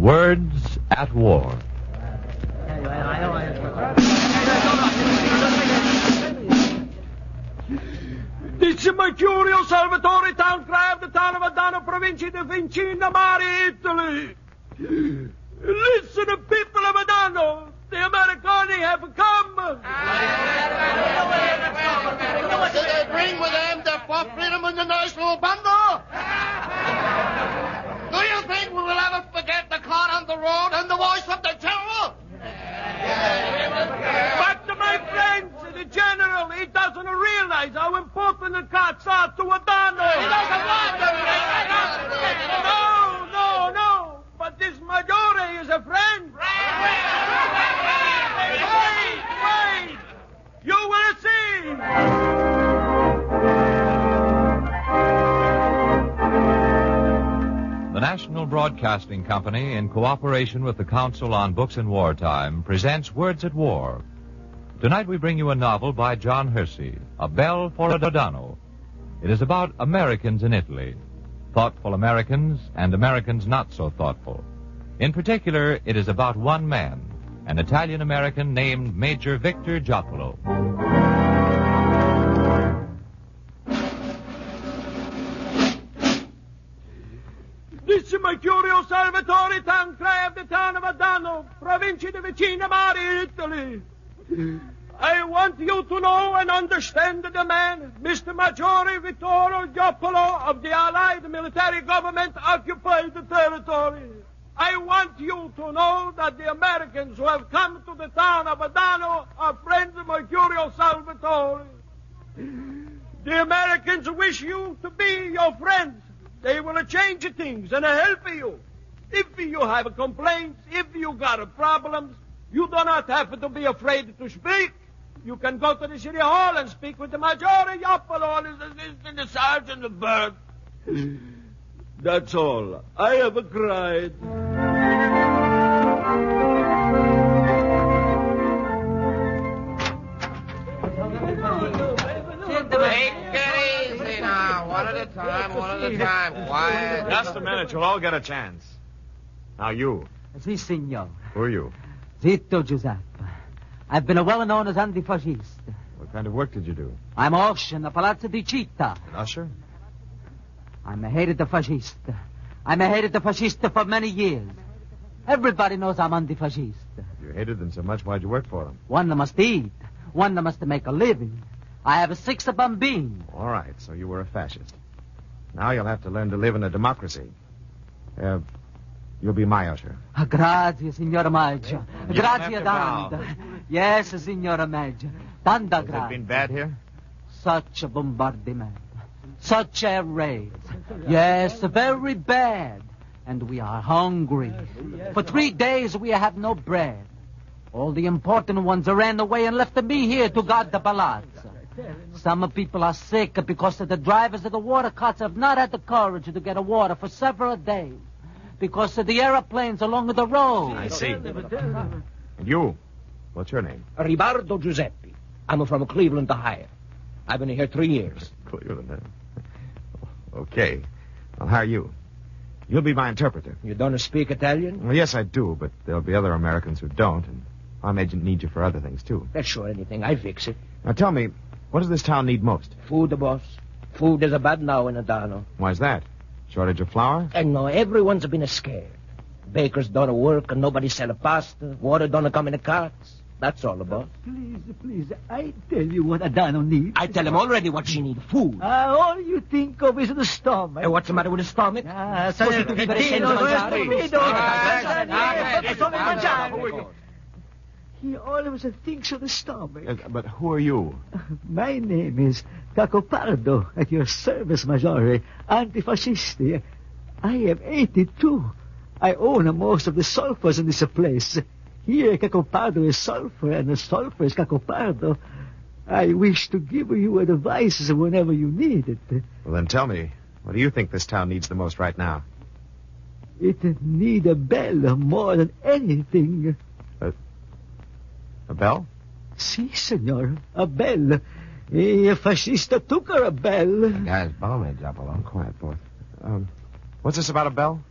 Words at War. This is Mercurio Salvatore, town cry of the town of Adano, Provincia di Vincina, Mare, Italy. Listen, people of Adano, the Americani have come. Did they bring with them the for freedom and the national bundle? Do you think we will ever forget the car on the road and the voice of the general? But my friends, the general, he doesn't realize how important the carts are to Adano. He doesn't want them. No. But this Maggiore is a friend. Wait. You will see. The National Broadcasting Company, in cooperation with the Council on Books in Wartime, presents Words at War. Tonight we bring you a novel by John Hersey, A Bell for Adano. It is about Americans in Italy, thoughtful Americans and Americans not so thoughtful. In particular, it is about one man, an Italian-American named Major Victor Giappolo. This is Mercurio Salvatore, town cry of the town of Adano, Provincia di Vicina, Mare, Italy. I want you to know and understand the man, Mr. Maggiore Vittorio Giappolo of the Allied military government occupied the territory. I want you to know that the Americans who have come to the town of Adano are friends of Mercurio Salvatore. The Americans wish you to be your friends. They will change things and help you. If you have complaints, if you got problems, you do not have to be afraid to speak. You can go to the city hall and speak with the Maggiore Giappolo and his assistant, the sergeant of bird. That's all. I have cried. Take it easy now. One at a time. Quiet. Just a minute. You'll all get a chance. Now you. Si, signor. Who are you? Zitto Giuseppe. I've been well known as antifascist. What kind of work did you do? I'm usher in the Palazzo di Città. An usher? I'm a hated the fascist. I'm a hated the fascist for many years. Everybody knows I'm anti-fascist. You hated them so much, why'd you work for them? One must eat. One must make a living. I have 6 bambini. All right, so you were a fascist. Now you'll have to learn to live in a democracy. You'll be my usher. Grazie, signora Maggio. You don't Grazie have to bow. tanto. Yes, signora Maggio. Tanta Has it grazie. been bad here? Such a bombardment. Such a raid. Yes, very bad. And we are hungry. For 3 days we have no bread. All the important ones ran away and left me here to guard the palazzo. Some people are sick because the drivers of the water carts have not had the courage to get water for several days. Because of the airplanes along the road. I see. And you? What's your name? Ribardo Giuseppe. I'm from Cleveland, Ohio. I've been here 3 years. Cleveland, huh? Okay. I'll hire you. You'll be my interpreter. You don't speak Italian? Well, yes, I do, but there'll be other Americans who don't, and I may need you for other things, too. That's sure anything. I fix it. Now, tell me, what does this town need most? Food, boss. Food is bad now in Adano. Why's that? Shortage of flour? And no, everyone's been scared. Bakers don't work, and nobody sell pasta. Water don't come in the carts. That's all, boss. Please, I tell you what Adano needs. I tell him already what she need. Food. All you think of is the stomach. And what's the matter with the stomach? Supposed to be very sensitive. He always thinks of the stomach. But who are you? My name is Cacopardo, at your service, Maggiore, antifascisti. I am 82. I own most of the sulfurs in this place. Here, Cacopardo is sulfur, and the sulfur is Cacopardo. I wish to give you advice whenever you need it. Well, then tell me, what do you think this town needs the most right now? It need a bell more than anything. A bell? Si, senor, a bell. A fascista took her a bell. Guys, balmy, Giappolo. Quiet, boy. What's this about a bell?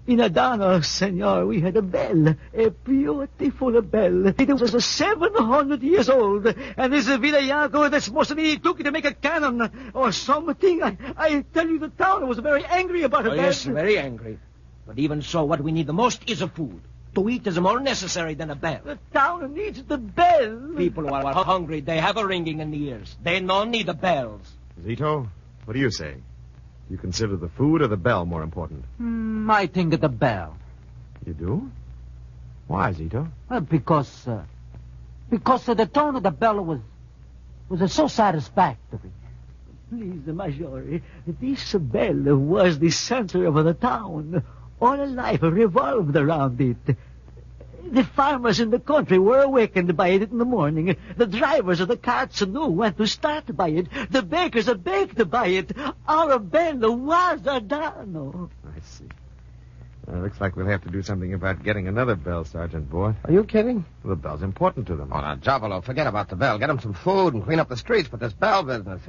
In Adano, senor, we had a bell, a beautiful bell. It was 700 years old, and this Villayago that's supposed to be took it to make a cannon or something. I tell you, the town was very angry about it. Oh, yes, very angry. But even so, what we need the most is a food. To eat is more necessary than a bell. The town needs the bell. People who are hungry, they have a ringing in the ears. They don't need the bells. Zito, what do you say? You consider the food or the bell more important? I think the bell. You do? Why, Zito? Because the tone of the bell was so satisfactory. Please, Major, this bell was the center of the town. All life revolved around it. The farmers in the country were awakened by it in the morning. The drivers of the carts knew when to start by it. The bakers baked by it. Our bell was Adano. I see. Looks like we'll have to do something about getting another bell, Sergeant Boyd. Are you kidding? Well, the bell's important to them. Oh, now, Jabalo, forget about the bell. Get them some food and clean up the streets, but this bell business,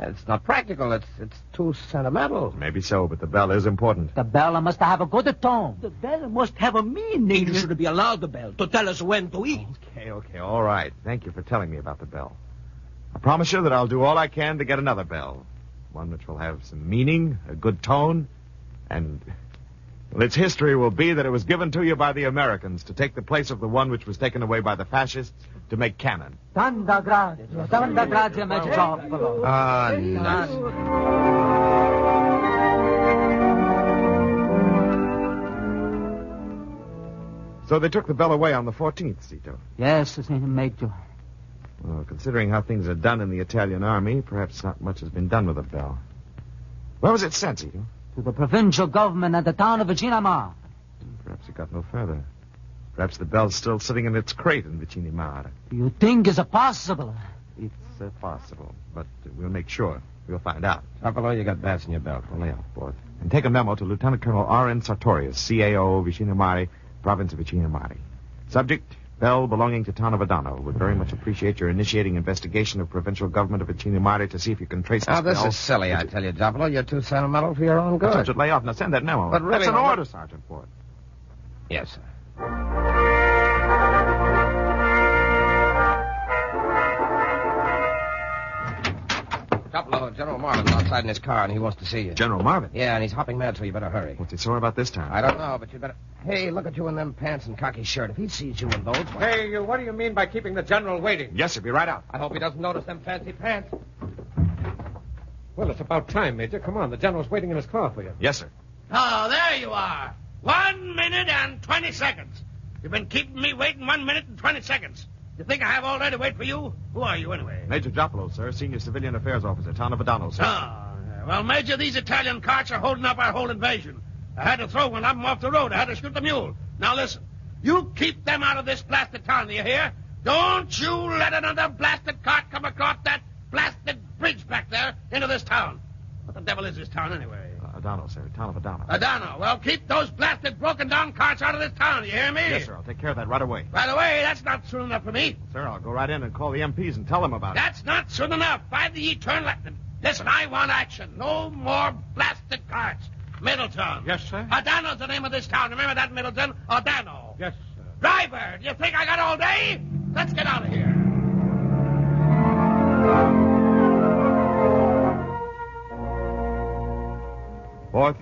it's not practical. It's too sentimental. Maybe so, but the bell is important. The bell must have a good tone. The bell must have a meaning. You should be allowed the bell to tell us when to eat. Okay, all right. Thank you for telling me about the bell. I promise you that I'll do all I can to get another bell. One which will have some meaning, a good tone, and... well, its history will be that it was given to you by the Americans to take the place of the one which was taken away by the fascists to make cannon. Tanta grazie, Major Jopolo. Ah, nuts. So they took the bell away on the 14th, Zito. Yes, Major. Well, considering how things are done in the Italian army, perhaps not much has been done with the bell. Where was it sent, Zito? To the provincial government at the town of Vicinamar. Perhaps it got no further. Perhaps the bell's still sitting in its crate in Vicinimar. You think it's possible? It's possible, but we'll make sure. We'll find out. Jabalo, you got bats in your belt. Well, lay off, Boyd. And take a memo to Lieutenant Colonel R.N. Sartorius, CAO, Vicinimari, Province of Vicinimari. Subject, bell belonging to town of Adano. Would very much appreciate your initiating investigation of provincial government of Vicinimari to see if you can trace this Now, this bell. is silly, I tell you, Jabalo. You're too sentimental for your own good. Sergeant, lay off. Now send that memo. But really, that's an I'm not- order, Sergeant Boyd. Yes, sir. Jabalo, General Marvin's outside in his car, and he wants to see you. General Marvin. Yeah, and he's hopping mad, so you better hurry. What's he sore about this time? I don't know, but you better... Hey, look at you in them pants and cocky shirt. If he sees you in those... why- Hey, what do you mean by keeping the general waiting? Yes, sir. Be right out. I hope he doesn't notice them fancy pants. Well, it's about time, Major. Come on, the general's waiting in his car for you. Yes, sir. Oh, there you are. 1 minute and 20 seconds. You've been keeping me waiting 1 minute and 20 seconds. You think I have all day to wait for you? Who are you, anyway? Major Jopolo, sir. Senior Civilian Affairs Officer, town of Adano, sir. Well, Major, these Italian carts are holding up our whole invasion. I had to throw one of them off the road. I had to shoot the mule. Now, listen. You keep them out of this blasted town, do you hear? Don't you let another blasted cart come across that blasted bridge back there into this town. What the devil is this town, anyway? Adano, sir. Town of Adano. Adano. Well, keep those blasted broken-down carts out of this town, you hear me? Yes, sir. I'll take care of that right away. Right away? That's not soon enough for me. Sir, I'll go right in and call the MPs and tell them about it. That's not soon enough. By the eternal... Listen, I want action. No more blasted carts. Middleton. Yes, sir? Adano's the name of this town. Remember that, Middleton? Adano. Yes, sir. Driver, do you think I got all day? Let's get out of here. Fourth,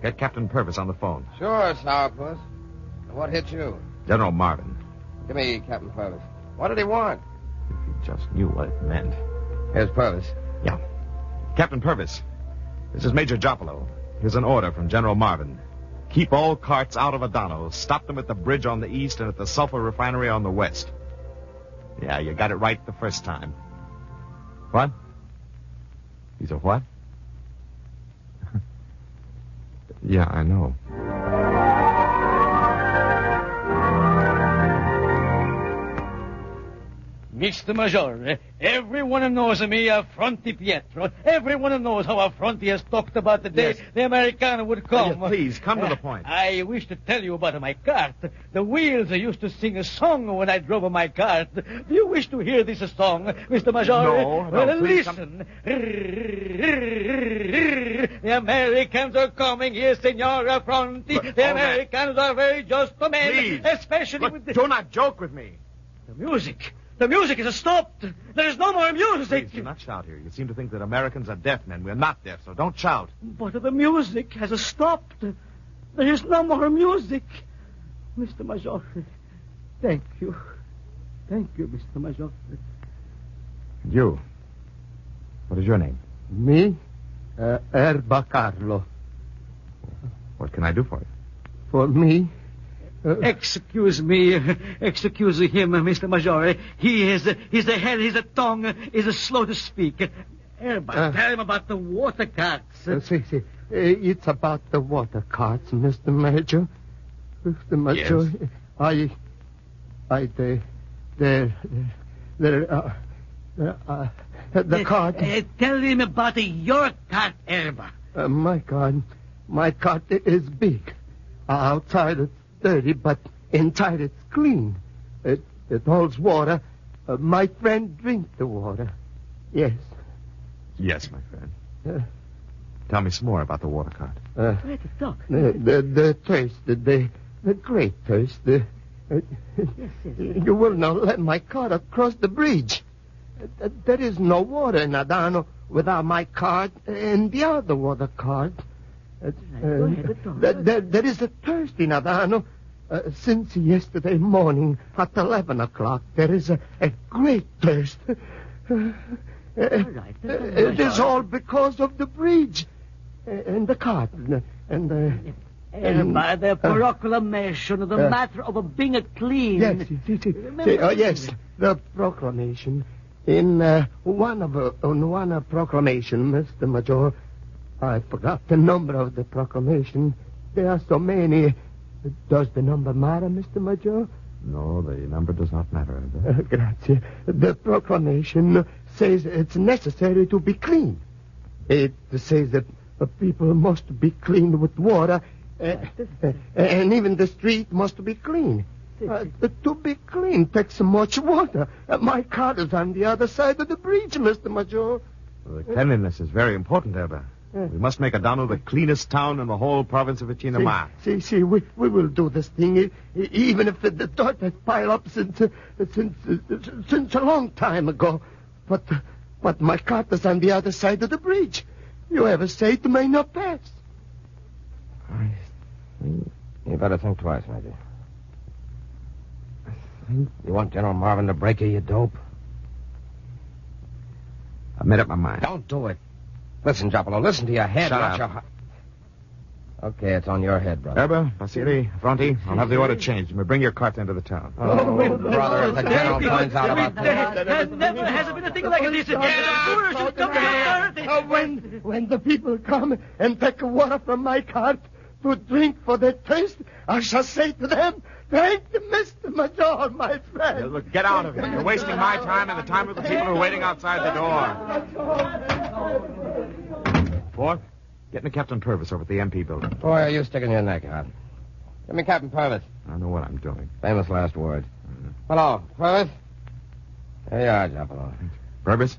get Captain Purvis on the phone. Sure, Sourpuss. What hit you? General Marvin. Give me Captain Purvis. What did he want? If you just knew what it meant. Here's Purvis. Yeah. Captain Purvis, this is Major Jopolo. Here's an order from General Marvin. Keep all carts out of Adano. Stop them at the bridge on the east and at the sulfur refinery on the west. Yeah, you got it right the first time. What? These are what? Yeah, I know. Mr. Major, everyone knows me, Affronti Pietro. Everyone knows how Affronti has talked about the day the Americano would come. Please, come to the point. I wish to tell you about my cart. The wheels used to sing a song when I drove my cart. Do you wish to hear this song, Mr. Major? No, well, please listen. The Americans are coming here, Senor Affronti. The Americans are very just men. Please. Especially with the... Do not joke with me. The music. The music is stopped. There is no more music. Please, do not shout here. You seem to think that Americans are deaf men. We're not deaf, so don't shout. But the music has stopped. There is no more music. Mr. Major, thank you. Thank you, Mr. Major. And you? What is your name? Me? Erba Carlo. What can I do for you? For me? Excuse me. Excuse him, Mr. Major. His head, his tongue is slow to speak. Erba, tell him about the water carts. See. It's about the water carts, Mr. Major. Mr. Major, yes. The cart. Tell him about your cart, Erba. My cart is big. Outside it's dirty, but inside it's clean. It holds water. My friend drink the water. Yes. Yes, my friend. Tell me some more about the water cart. The thirst, the great thirst. You will not let my cart across the bridge. There is no water in Adano without my cart and the other water cart. There is a thirst in Adano. Since yesterday morning at 11 o'clock, there is a great thirst. It is all because of the bridge and the cart and by the proclamation of the matter of being clean. Yes, the proclamation. In one proclamation, Mr. Major, I forgot the number of the proclamation. There are so many. Does the number matter, Mr. Major? No, the number does not matter. Grazie. The proclamation says it's necessary to be clean. It says that people must be cleaned with water, and even the street must be clean. To be clean takes much water. My cart is on the other side of the bridge, Mr. Major. The cleanliness is very important, Erba. We must make Adano the cleanest town in the whole province of Vichinamar. See, we will do this thing, even if the dirt has piled up since a long time ago. But my cart is on the other side of the bridge. You ever say it may not pass. You better think twice, Major. You want General Marvin to break you, you dope? I've made up my mind. Don't do it. Listen, Giappolo, listen to your head. Shut not up. Your... Okay, it's on your head, brother. Erba, Vasily, Affronti, I'll have the order changed, and we'll bring your cart into the town. Oh, brother, if the general finds out about There never has been a thing like this. When the people come and take water from my cart to drink for their thirst, I shall say to them, thank you, Mr. Major, my friend. Yeah, look, get out of here. You're wasting my time and the time of the people who are waiting outside the door. Fourth, get me Captain Purvis over at the MP building. Boy, are you sticking your neck out? Give me Captain Purvis. I know what I'm doing. Famous last words. Hello, Purvis. Here you are, Giappolo. Purvis?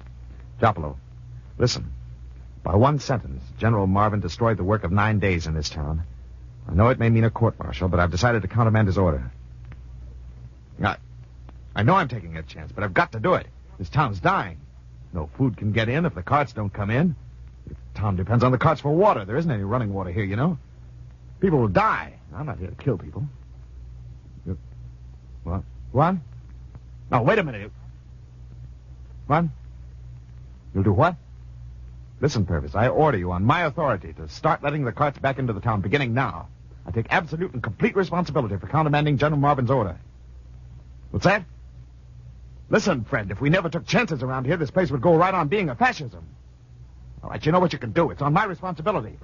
Giappolo, listen. By one sentence, General Marvin destroyed the work of 9 days in this town. I know it may mean a court-martial, but I've decided to countermand his order. I know I'm taking a chance, but I've got to do it. This town's dying. No food can get in if the carts don't come in. The town depends on the carts for water. There isn't any running water here, you know. People will die. I'm not here to kill people. What? What? No, wait a minute. What? You'll do what? Listen, Purvis, I order you on my authority to start letting the carts back into the town, beginning now. I take absolute and complete responsibility for countermanding General Marvin's order. What's that? Listen, friend, if we never took chances around here, this place would go right on being a fascism. All right, you know what you can do. It's on my responsibility.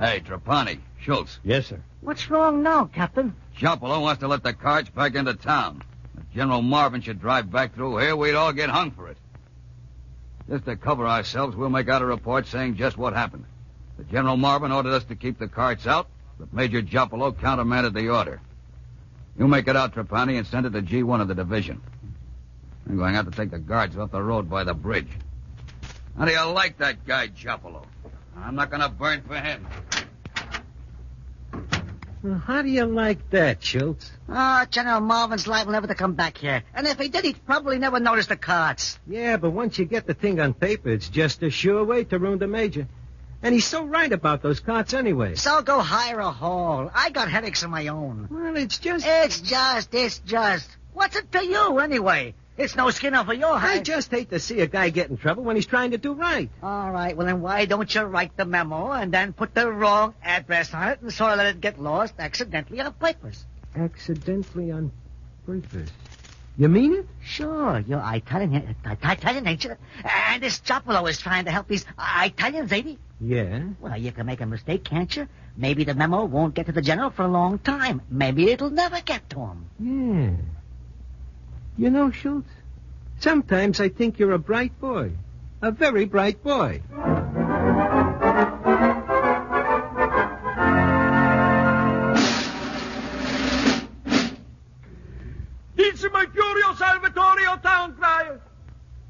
Hey, Trapani, Schultz. Yes, sir. What's wrong now, Captain? Jopolo wants to let the carts back into town. If General Marvin should drive back through here, we'd all get hung for it. Just to cover ourselves, we'll make out a report saying just what happened. The General Marvin ordered us to keep the carts out, but Major Jopolo countermanded the order. You make it out, Trapani, and send it to G1 of the division. I'm going out to take the guards off the road by the bridge. How do you like that guy, Jopolo? I'm not going to burn for him. Well, how do you like that, Schultz? Oh, General Marvin's liable never to come back here. And if he did, he'd probably never notice the carts. Yeah, but once you get the thing on paper, it's just a sure way to ruin the major. And he's so right about those carts anyway. So go hire a haul. I got headaches of my own. Well, it's just... It's just. What's it to you, anyway? It's no skin off of your hide. I just hate to see a guy get in trouble when he's trying to do right. All right, well, then why don't you write the memo and then put the wrong address on it and sort of let it get lost accidentally on papers? Accidentally on papers? You mean it? Sure. You're Italian, ain't you? And this Jopolo is trying to help these Italians, ain't he? Yeah. Well, you can make a mistake, can't you? Maybe the memo won't get to the general for a long time. Maybe it'll never get to him. Yeah. You know, Schultz, sometimes I think you're a bright boy. A very bright boy. It's Mercurio Salvatorio town crier.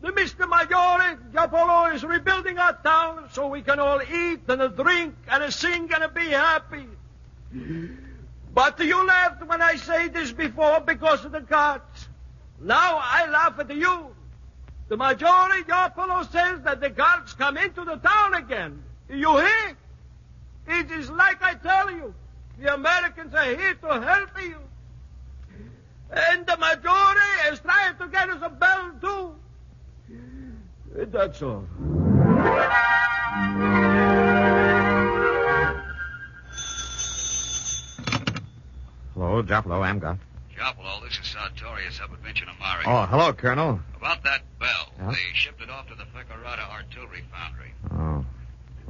The Mr. Maggiore, Jopolo, is rebuilding our town so we can all eat and drink and sing and be happy. But you laughed when I say this before because of the carts. Now I laugh at you. The Maggiore Jopolo says that the carts come into the town again. You hear? It is like I tell you. The Americans are here to help you. And the Maggiore is trying to get us a bell, too. That's all. Hello, Jopolo, Amgot. Jopolo, this is Sartorius up at Vinchinamari. Oh, hello, Colonel. About that bell. Yeah? They shipped it off to the Ficarata artillery foundry. Oh.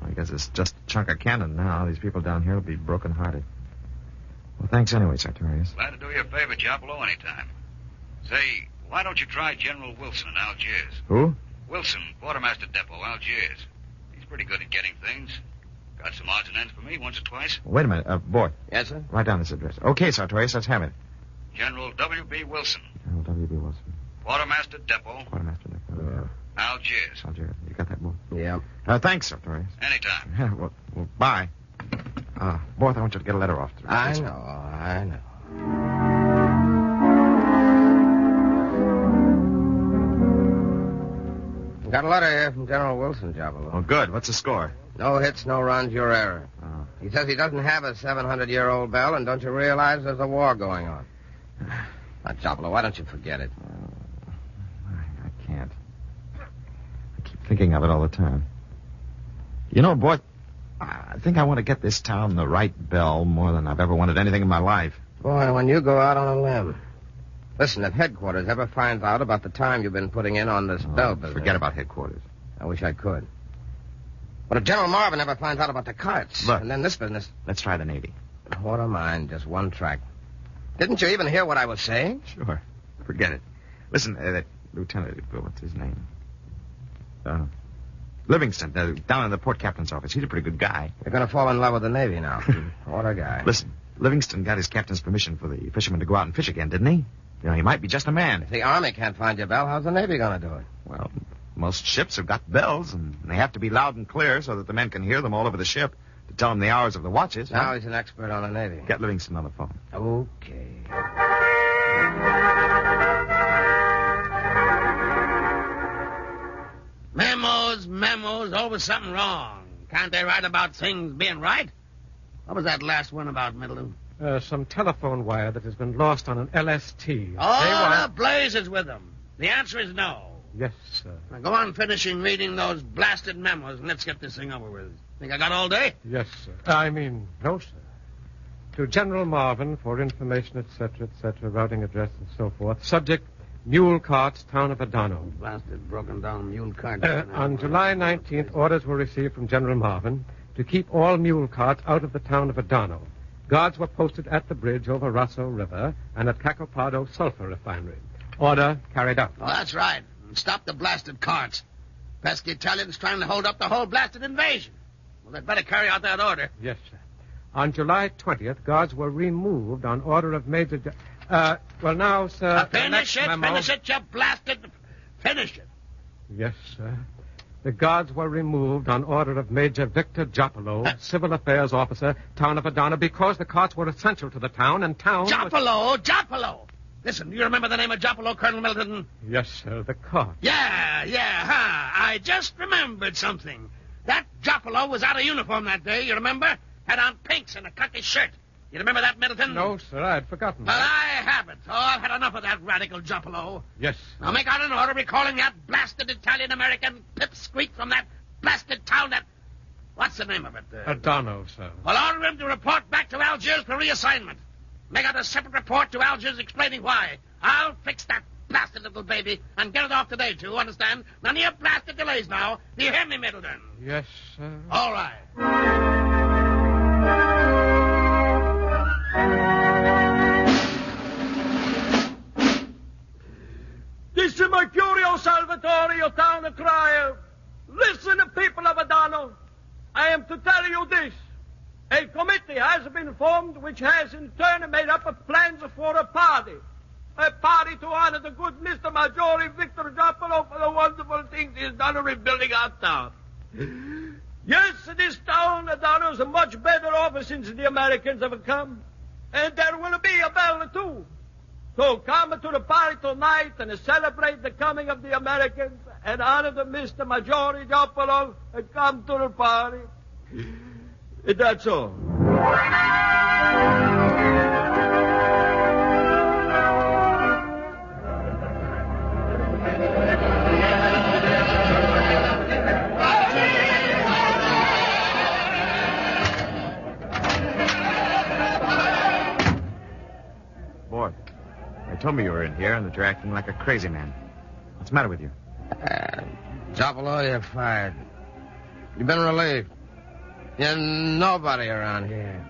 Well, I guess it's just a chunk of cannon now. These people down here will be broken-hearted. Well, thanks anyway, Sartorius. Glad to do you a favor, Jopolo, anytime. Say, why don't you try General Wilson in Algiers? Who? Wilson, Quartermaster Depot, Algiers. He's pretty good at getting things. Got some odds and ends for me once or twice. Wait a minute. Boy. Yes, sir? Write down this address. Okay, Sartorius, let's have it. General W.B. Wilson. General W.B. Wilson. Quartermaster Depot, Quartermaster Depot. Algiers. Algiers. You got that, boy? Yeah. Thanks, Sartorius. Anytime. Yeah, well, bye. Both, I want you to get a letter off. I know. Got a letter here from General Wilson, Jopolo. Oh, good. What's the score? No hits, no runs, your error. Oh. He says he doesn't have a 700-year-old bell, and don't you realize there's a war going on? Now, Jopolo, why don't you forget it? I can't. I keep thinking of it all the time. You know, boy, I think I want to get this town the right bell more than I've ever wanted anything in my life. Boy, when you go out on a limb. Listen, if headquarters ever finds out about the time you've been putting in on this bell business... Forget about headquarters. I wish I could. But if General Marvin ever finds out about the carts, Look, and then this business... Let's try the Navy. What a mind, just one track. Didn't you even hear what I was saying? Sure. Forget it. Listen, that lieutenant, what's his name? Livingston, down in the port captain's office. He's a pretty good guy. You're going to fall in love with the Navy now. What a guy. Listen, Livingston got his captain's permission for the fishermen to go out and fish again, didn't he? You know, he might be just a man. If the Army can't find your bell, how's the Navy going to do it? Well, most ships have got bells, and they have to be loud and clear so that the men can hear them all over the ship to tell them the hours of the watches. Now he's an expert on the Navy. Get Livingston on the phone. Okay. Memos, always something wrong. Can't they write about things being right? What was that last one about, Middleton? Some telephone wire that has been lost on an LST. Oh, the blazes with them. The answer is no. Yes, sir. Now go on finishing reading those blasted memos and let's get this thing over with. Think I got all day? Yes, sir. No, sir. To General Marvin for information, etc., routing address and so forth. Subject, mule carts, town of Adano. Blasted, broken down mule cart. On July 19th, orders were received from General Marvin to keep all mule carts out of the town of Adano Guards were posted at the bridge over Rosso River and at Cacopado Sulfur Refinery. Order carried out. Oh, that's right. And stop the blasted carts. Pesky Italians trying to hold up the whole blasted invasion. Well, they'd better carry out that order. Yes, sir. On July 20th, guards were removed on order of Major... well, now, sir... Finish it, you blasted... Finish it. Yes, sir. The guards were removed on order of Major Victor Giapolo, Civil Affairs Officer, town of Adano, because the carts were essential to the town, and town... Giapolo! Listen, do you remember the name of Giapolo, Colonel Middleton? Yes, sir, the cart. Yeah, I just remembered something. That Giapolo was out of uniform that day, you remember? Had on pinks and a khaki shirt. You remember that, Middleton? No, sir, I had forgotten. Well, I haven't. Oh, I've had enough of that radical Giapolo. Yes. Now make out an order recalling that blasted Italian-American pipsqueak from that blasted town that... What's the name of it? Adano, sir. Well, order him to report back to Algiers for reassignment. Make out a separate report to Algiers explaining why. I'll fix that blasted little baby and get it off today, too, understand? None of your blasted delays now. Do you hear me, Middleton? Yes, sir. All right. This is Mercurio Salvatore, your town crier. Listen, people of Adano. I am to tell you this. A committee has been formed which has in turn made up of plans for a party. A party to honor the good Mr. Maggiore Victor Giapolo for the wonderful things he has done in rebuilding our town. Yes, this town, Adano, is much better off since the Americans have come. And there will be a bell, too. So come to the party tonight and celebrate the coming of the Americans and honor the Mr. Maggiore Giapolo and come to the party. That's all. Boy, they told me you were in here and that you're acting like a crazy man. What's the matter with you? Giapolo, you're fired. You've been relieved. You're nobody around here.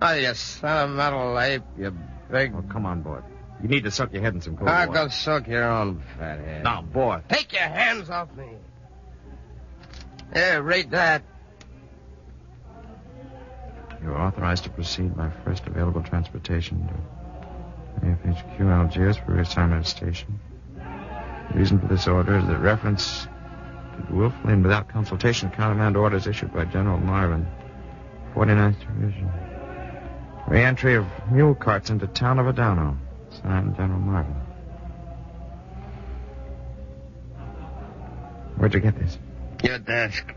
Oh, you sentimental ape, you big... Oh, come on, boy. You need to soak your head in some cold I'll water. go soak your own fat head. Now, boy. Take your hands off me. Here, read that. You are authorized to proceed by first available transportation to AFHQ Algiers for reassignment station. The reason for this order is that reference to willfully and without consultation countermand orders issued by General Marvin, 49th Division. Re-entry of mule carts into town of Adano. Signed, General Marvin. Where'd you get this? Your desk.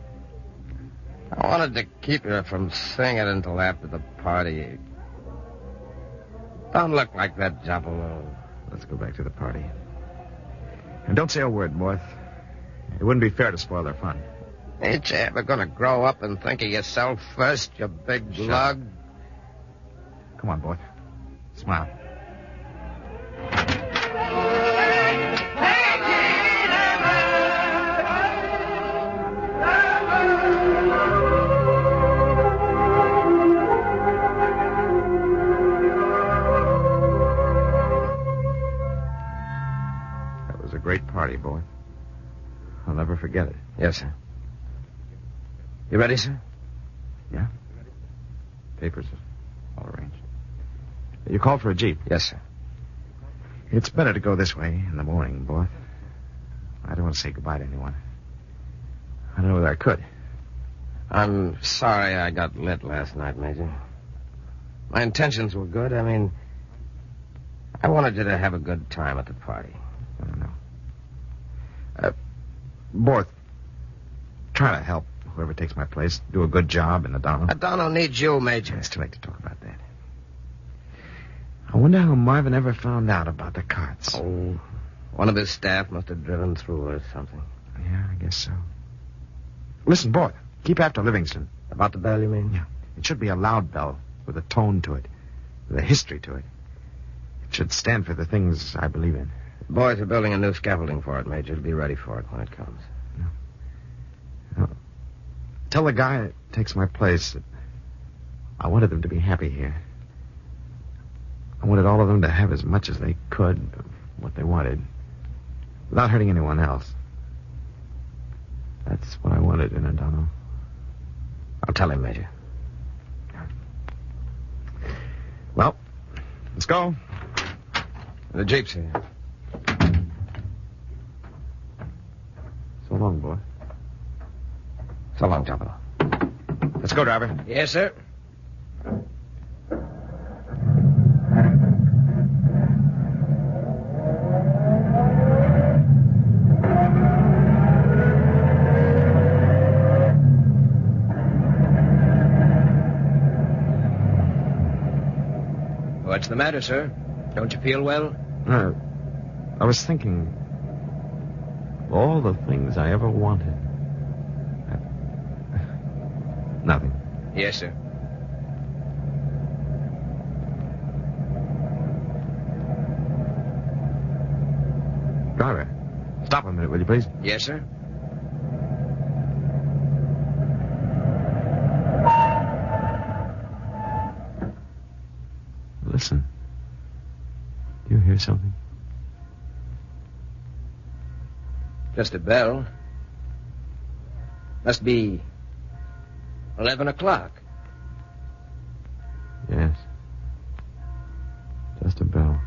I wanted to keep you from seeing it until after the party. Don't look like that, Giapolo. Let's go back to the party. And don't say a word, Morth. It wouldn't be fair to spoil their fun. Ain't you ever gonna grow up and think of yourself first, you big lug? Come on, boy. Smile. That was a great party, boy. I'll never forget it. Yes, sir. You ready, sir? Yeah? Papers all arranged. You called for a jeep? Yes, sir. It's better to go this way in the morning, boy. I don't want to say goodbye to anyone. I don't know whether I could. I'm sorry I got lit last night, Major. My intentions were good. I mean, I wanted you to have a good time at the party. I don't know. Borth, try to help whoever takes my place do a good job in Adano. Adano needs you, Major. It's too late to talk about that. I wonder how Marvin ever found out about the carts. Oh, one of his staff must have driven through or something. Yeah, I guess so. Listen, Borth, keep after Livingston. About the bell, you mean? Yeah. It should be a loud bell with a tone to it, with a history to it. It should stand for the things I believe in. Boys are building a new scaffolding for it, Major. Be ready for it when it comes. No. Tell the guy that takes my place that I wanted them to be happy here. I wanted all of them to have as much as they could of what they wanted, without hurting anyone else. That's what I wanted in Adano. I'll tell him, Major. Well, let's go. The jeep's here. So long, boy. So long, Jumbo. Let's go, driver. Yes, sir. What's the matter, sir? Don't you feel well? I was thinking of all the things I ever wanted. Nothing. Yes, sir. Driver, stop a minute, will you, please? Yes, sir. Listen. Do you hear something? Just a bell. Must be 11 o'clock. Yes. Just a bell.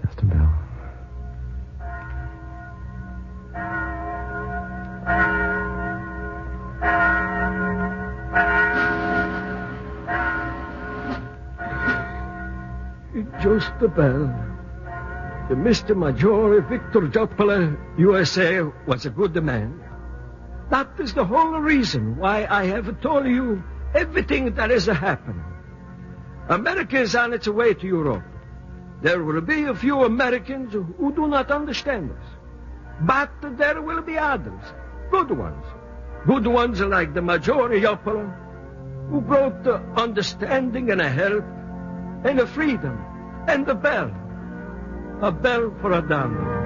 Just a bell. Just a bell. The Mr. Major Victor Joppele, USA, was a good man. That is the whole reason why I have told you everything that has happened. America is on its way to Europe. There will be a few Americans who do not understand us. But there will be others, good ones. Good ones like the Major Joppele, who brought understanding and a help and a freedom and a bell. A bell for Adano.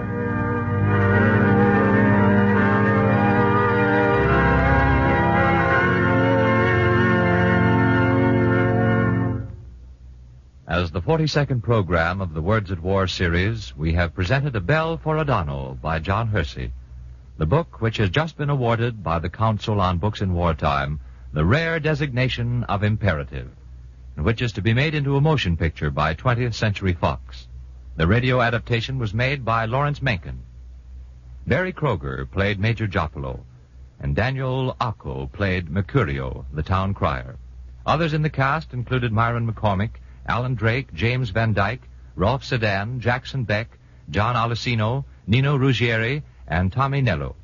As the 42nd program of the Words at War series, we have presented A Bell for Adano by John Hersey, the book which has just been awarded by the Council on Books in Wartime the rare designation of imperative, and which is to be made into a motion picture by 20th Century Fox. The radio adaptation was made by Lawrence Mencken. Barry Kroger played Major Joppolo, and Daniel Acco played Mercurio, the town crier. Others in the cast included Myron McCormick, Alan Drake, James Van Dyke, Rolf Sedan, Jackson Beck, John Alessino, Nino Ruggieri, and Tommy Nello.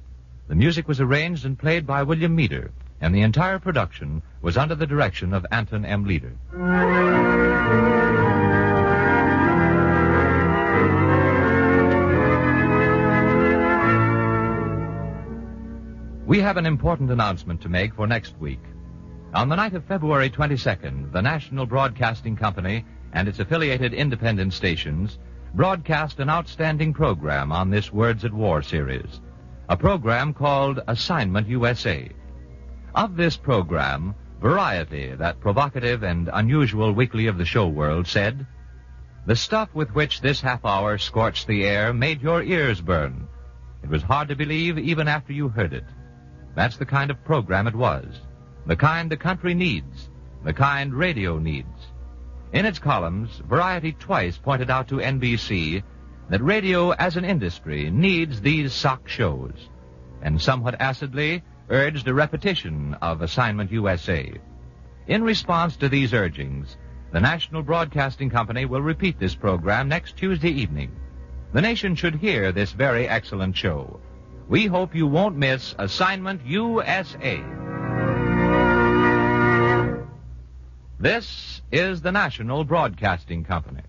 The music was arranged and played by William Meader, and the entire production was under the direction of Anton M. Leader. We have an important announcement to make for next week. On the night of February 22nd, the National Broadcasting Company and its affiliated independent stations broadcast an outstanding program on this Words at War series, a program called Assignment USA. Of this program, Variety, that provocative and unusual weekly of the show world, said, "The stuff with which this half hour scorched the air made your ears burn. It was hard to believe even after you heard it." That's the kind of program it was, the kind the country needs, the kind radio needs. In its columns, Variety twice pointed out to NBC that radio as an industry needs these sock shows, and somewhat acidly urged a repetition of Assignment USA. In response to these urgings, the National Broadcasting Company will repeat this program next Tuesday evening. The nation should hear this very excellent show. We hope you won't miss Assignment USA. This is the National Broadcasting Company.